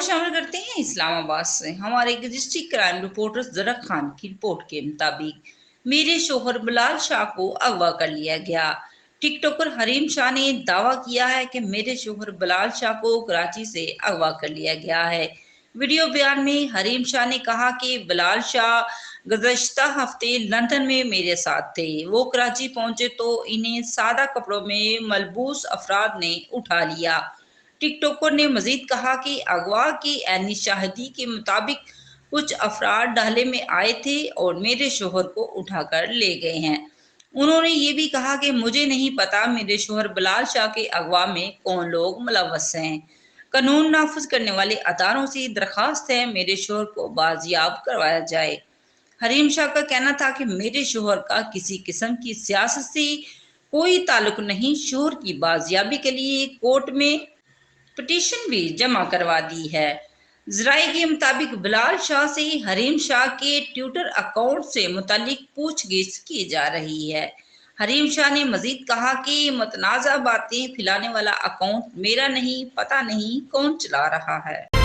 شامل کرتے ہیں اسلام آباد سے۔ ہمارے ڈسٹرکٹ کرائم رپورٹر زرق خان کی رپورٹ کے مطابق میرے شوہر بلال شاہ کو اغوا کر لیا گیا۔ ٹک ٹاکر حریم شاہ نے دعویٰ کیا ہے کہ میرے شوہر بلال شاہ کو کراچی سے اغوا کر لیا گیا ہے۔ ویڈیو بیان میں حریم شاہ نے کہا کہ بلال شاہ گزشتہ ہفتے لندن میں میرے ساتھ تھے۔ وہ کراچی پہنچے تو انہیں سادہ کپڑوں میں ملبوس افراد نے اٹھا لیا۔ ٹک ٹاکر نے مزید کہا کہ اغوا کی عینی شاہدی کے مطابق کچھ افراد ڈھالے میں آئے تھے اور میرے شوہر کو اٹھا کر لے گئے ہیں۔ انہوں نے یہ بھی کہا کہ مجھے نہیں پتا میرے شوہر بلال شاہ کے اغوا میں کون لوگ ملوث ہیں۔ قانون نافذ کرنے والے اداروں سے درخواست ہے میرے شوہر کو بازیاب کروایا جائے۔ حریم شاہ کا کہنا تھا کہ میرے شوہر کا کسی قسم کی سیاست سے کوئی تعلق نہیں۔ شوہر کی بازیابی کے لیے کورٹ میں پٹیشن بھی جمع کروا دی ہے۔ ذرائع کے مطابق بلال شاہ سے حریم شاہ کے ٹویٹر اکاؤنٹ سے متعلق پوچھ گچھ کی جا رہی ہے۔ حریم شاہ نے مزید کہا کہ متنازع باتیں پھیلانے والا اکاؤنٹ میرا نہیں، پتہ نہیں کون چلا رہا ہے۔